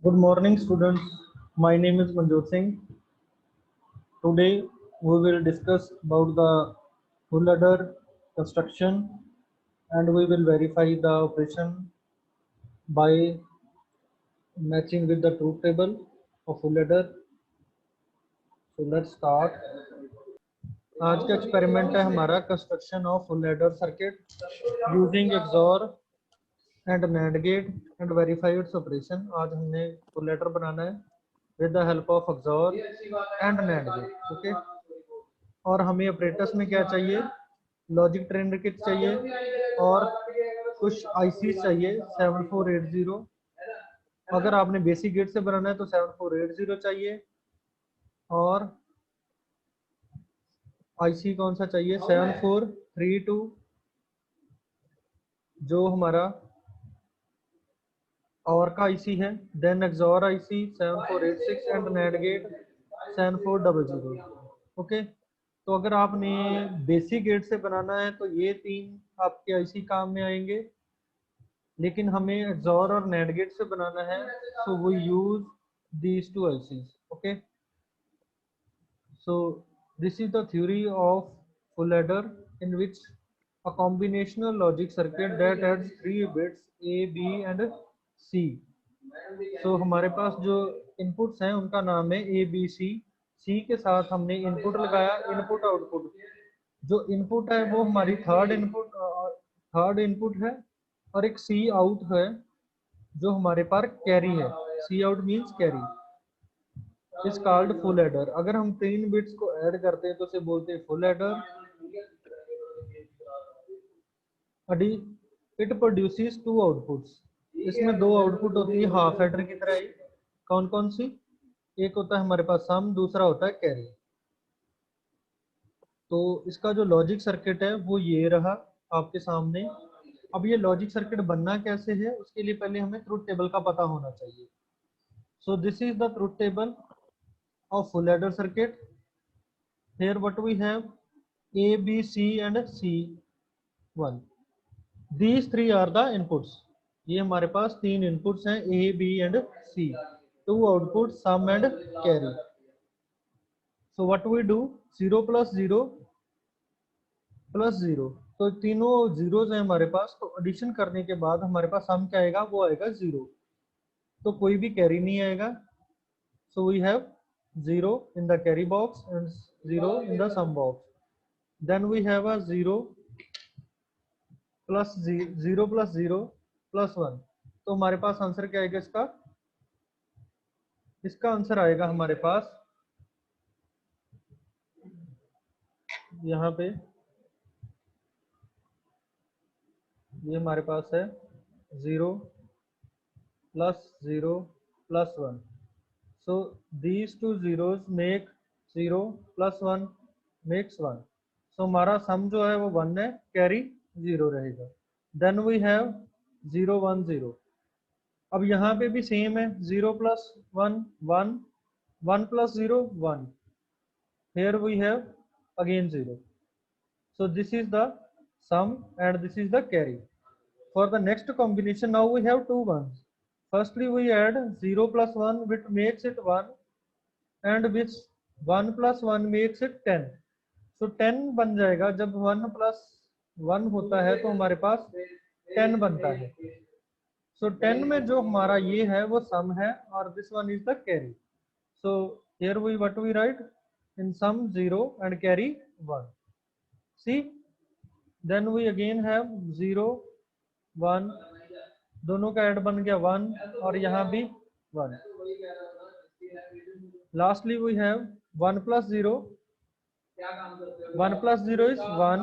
Good morning, students. My name is Manjot Singh. Today we will discuss about the full adder construction and we will verify the operation by matching with the truth table of full adder. So let's start. आज का experiment है हमारा construction of full adder circuit using XOR and NAND gate and verify its operation. आज हमने full adder बनाना है with the help of XOR and NAND gate. Okay, और हमें ऑपरेटर्स में क्या चाहिए, लॉजिक ट्रेनर किट चाहिए और कुछ आईसी चाहिए 7480। अगर आपने बेसिक गेट से बनाना है तो 7480 चाहिए और आईसी कौन सा चाहिए 7432 जो हमारा और का आईसी है। Then XOR IC 7486 and NAND gate 7400। Okay, तो अगर आपने बेसिक गेट से बनाना है तो ये तीन आपके आईसी काम में आएंगे, लेकिन हमें एक्सॉर और नैंड गेट से बनाना है so we use these two ICs. Okay, so this is the theory of full adder in which a combinational logic circuit that adds 3 bits A, B and C। तो हमारे पास जो inputs हैं उनका नाम है ए बी सी। सी के साथ हमने इनपुट लगाया, इनपुट आउटपुट। जो इनपुट है वो हमारी थर्ड इनपुट है और एक सी आउट है जो हमारे पास कैरी है। C out means carry is called full adder. अगर हम 3 बिट्स को ऐड करते हैं तो उसे बोलते हैं full adder. It produces 2 outputs. इसमें 2 आउटपुट होती है हाफ एडर की तरह ही। कौन कौन सी? एक होता है हमारे पास सम, दूसरा होता है कैरी। तो इसका जो लॉजिक सर्किट है वो ये रहा आपके सामने। अब ये लॉजिक सर्किट बनना कैसे है उसके लिए पहले हमें ट्रुथ टेबल का पता होना चाहिए। So this is the truth table of full adder circuit. Here what we have A, B, C and C1। These 3 are the inputs। ये हमारे पास 3 इनपुट्स हैं A, B and C। 2 output sum and carry. So what we do, 0 plus 0 plus 0। तो तीनों zeros हैं हमारे पास, तो addition करने के बाद हमारे पास सम क्या आएगा, वो आएगा 0। तो कोई भी कैरी नहीं आएगा। So we have 0 in the carry box and 0 in the sum box। Then we have a 0 plus 0 plus 0 plus 1। तो हमारे पास आंसर क्या आएगा इसका? इसका आंसर आएगा हमारे पास यहाँ पे, ये हमारे पास है 0 plus 0 plus 1। So these two zeros make 0 plus 1 makes 1। So हमारा सम जो है वो 1 है, कैरी 0 रहेगा। Then we have 0 1 0। अब यहाँ पे भी सेम है, 0 plus 1 1, 1 plus 0 1। Here we have again 0। So this is the sum and this is the carry। For the next combination now we have 2 ones। Firstly we add 0 plus 1 which makes it 1 and which 1 plus 1 makes it 10। So 10 बन जाएगा। जब 1 plus 1 होता है तो हमारे पास 10 बनता है। So 10 में जो हमारा ये है वो सम है और this one is the carry। So here we what we write in sum 0 and carry 1। See, then we again have 0 1, दोनों का ऐड बन गया 1 और यहाँ भी 1। Lastly we have 1 plus 0। 1 plus 0 is 1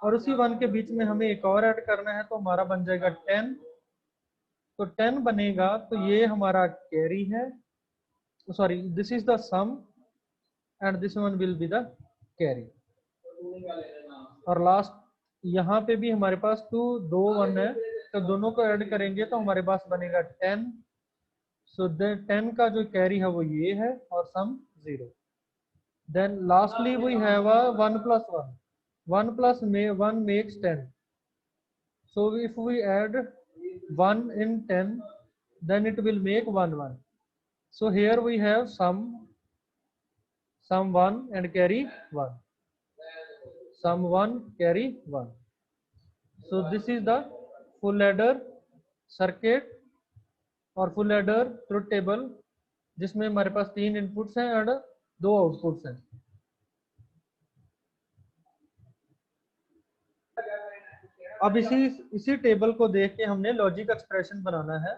और उसी 1 के बीच में हमें एक और ऐड करना है तो हमारा बन जाएगा 10। तो 10 बनेगा तो ये हमारा कैरी है, sorry this is the sum and this one will be the carry. और लास्ट यहाँ पे भी हमारे पास 2 1 है, तो दोनों को ऐड करेंगे तो हमारे पास बनेगा 10। सो 10 का जो कैरी है वो ये है और sum 0। Then lastly we have a 1 plus 1। 1 plus 1 makes 10। So if we add 1 in 10 then it will make 1 1. So here we have sum 1 and carry 1, sum 1 carry 1. So this is the full adder circuit और full adder truth table जिसमें हमारे पास 3 inputs हैं और 2 outputs हैं। अब इसी table को देख के हमने लॉजिक एक्सप्रेशन बनाना है।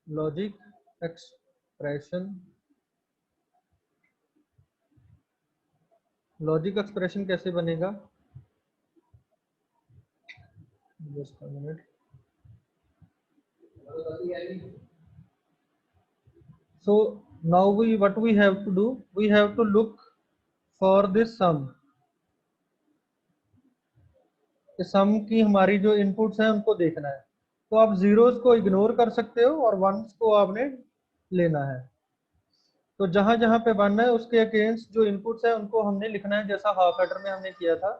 लॉजिक एक्सप्रेशन कैसे बनेगा? Just a minute. So now what we have to do, we have to look for this sum। सम की हमारी जो इनपुट्स हैं उनको देखना है। तो आप जीरोस को इग्नोर कर सकते हो और वंस को आपने लेना है। तो जहां जहां पे 1 है उसके अगेंस्ट जो इनपुट्स है उनको हमने लिखना है, जैसा हाफ एडर में हमने किया था।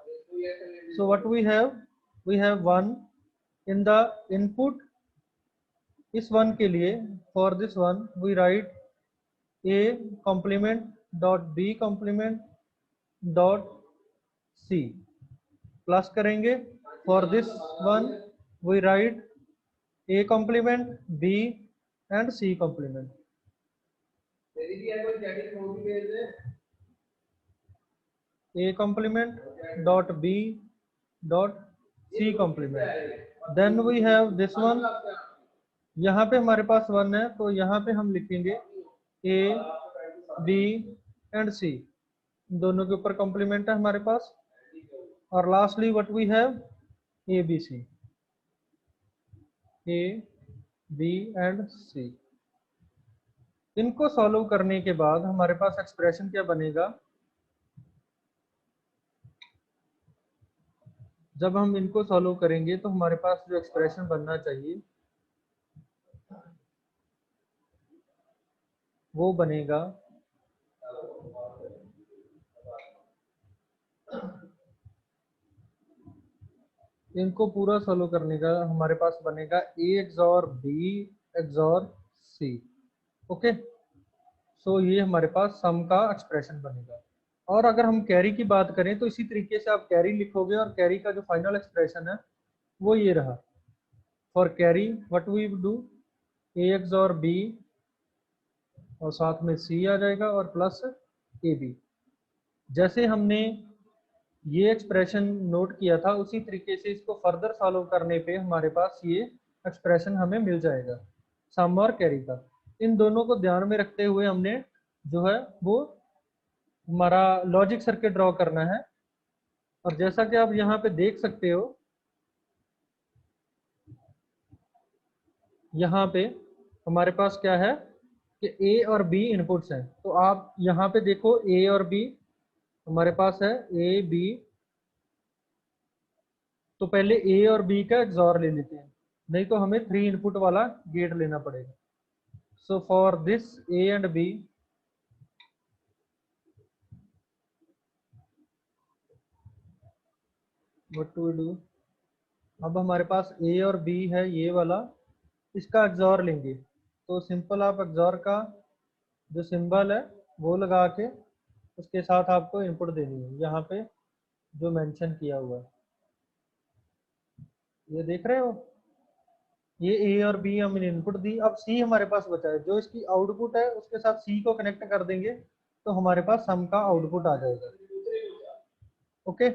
So what we have 1 in the input. इस 1 के लिए for this 1 we write a complement dot b complement dot c plus करेंगे। For this 1 we write a complement b and c complement। a complement dot b dot c complement। Then we have this one. यहाँ पे हमारे पास 1 है तो यहाँ पे हम लिखेंगे a b एंड c, दोनों के ऊपर कॉम्प्लीमेंट है हमारे पास। और lastly what we have a b c, a b and c। इनको सॉल्व करने के बाद हमारे पास एक्सप्रेशन क्या बनेगा? जब हम इनको सॉल्व करेंगे तो हमारे पास जो एक्सप्रेशन बनना चाहिए वो बनेगा इनको पूरा सॉल्व करने का हमारे पास बनेगा a XOR b XOR c। Okay, so ये हमारे पास सम का एक्सप्रेशन बनेगा। और अगर हम कैरी की बात करें तो इसी तरीके से आप कैरी लिखोगे और कैरी का जो फाइनल एक्सप्रेशन है वो ये रहा। For carry what we do, a XOR b और साथ में c आ जाएगा और प्लस ए बी। जैसे हमने ये एक्सप्रेशन नोट किया था उसी तरीके से इसको फर्दर सॉल्व करने पे हमारे पास ये एक्सप्रेशन हमें मिल जाएगा सम और कैरी का। इन दोनों को ध्यान में रखते हुए हमने जो है वो हमारा लॉजिक सर्किट ड्रॉ करना है। और जैसा कि आप यहाँ पे देख सकते हो, यहाँ पे हमारे पास क्या है कि A और B इनपुट्स हैं। तो आप यहाँ पे देखो A और B हमारे पास है A B। तो पहले A और B का XOR ले लेते हैं, नहीं तो हमें 3 इनपुट वाला गेट लेना पड़ेगा। So for this A and B what to do, अब हमारे पास A और B है ये वाला, इसका XOR लेंगे। तो सिंपल आप XOR का जो सिंबल है वो लगा के उसके साथ आपको इनपुट देनी है, यहाँ पे जो मेंशन किया हुआ है ये देख रहे हो। ये A और B हमने इनपुट दी। अब C हमारे पास बचा है, जो इसकी आउटपुट है उसके साथ C को कनेक्ट कर देंगे तो हमारे पास सम का आउटपुट आ जाएगा। ओके,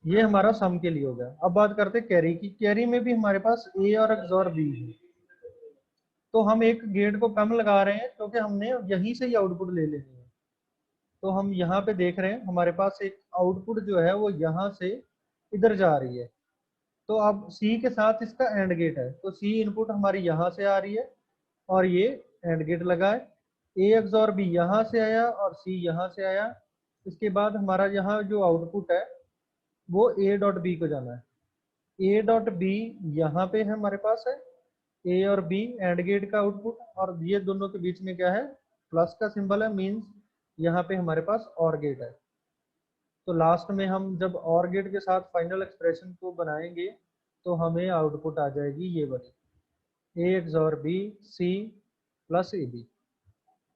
ये हमारा सम के लिए हो गया। अब बात करते हैं कैरी की। कैरी में भी हमारे पास A और XOR B है, तो हम एक गेट को कम लगा रहे हैं क्योंकि हमने यहीं से ही आउटपुट ले लेनी है। तो हम यहाँ पे देख रहे हैं हमारे पास एक आउटपुट जो है वो यहाँ से इधर जा रही है। तो अब C के साथ इसका एंड गेट है, तो C इनपुट हमारी यहाँ से आ रही है और ये एंड गेट लगा है। A XOR B यहाँ से आया और C यहाँ से आया। इसके बाद हमारा यहाँ जो आउटपुट है वो A डॉट B को जाना है। A डॉट B यहाँ पे है हमारे पास है A और B एंड गेट का आउटपुट, और ये दोनों के बीच में क्या है प्लस का सिंबल है, मीन्स यहाँ पे हमारे पास और गेट है। तो लास्ट में हम जब और गेट के साथ फाइनल एक्सप्रेशन को बनाएंगे तो हमें आउटपुट आ जाएगी ये वाली। ए XOR B C plus AB।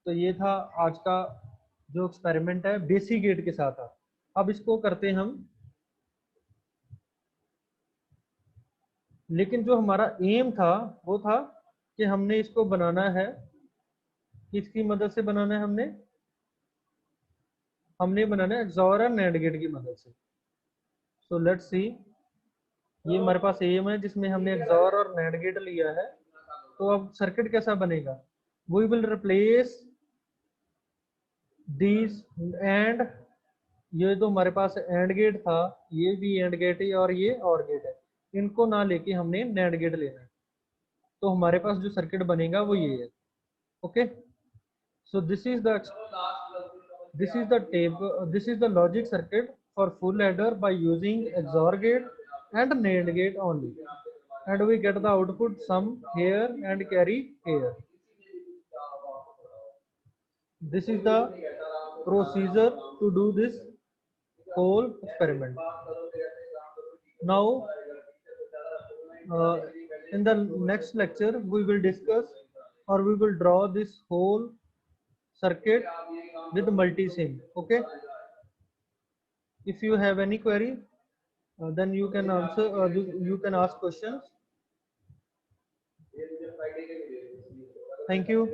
तो ये था आज का जो एक्सपेरिमेंट है बेसिक गेट के साथ था। अब इसको करते हैं हम, लेकिन जो हमारा एम था वो था कि हमने इसको बनाना है, किसकी मदद से बनाना है, हमने बनाना है XOR और NAND गेट की मदद से। सो लेट्स सी, ये हमारे पास एम है जिसमें हमने XOR और NAND गेट लिया है। तो अब सर्किट कैसा बनेगा, we will replace these and, ये तो हमारे पास एंड गेट था, ये भी एंड गेट है और ये और गेट है, इनको ना लेके हमने नैंड गेट लेना है। तो हमारे पास जो सर्किट बनेगा वो ये है। Okay, so this is the logic circuit for full adder by using XOR gate and NAND gate only, and we get the output sum here and carry here. This is the procedure to do this whole experiment. Now, uh, in the next lecture, we will discuss or we will draw this whole circuit with multi-sim. Okay. If you have any query, then you can answer. You can ask questions. Thank you.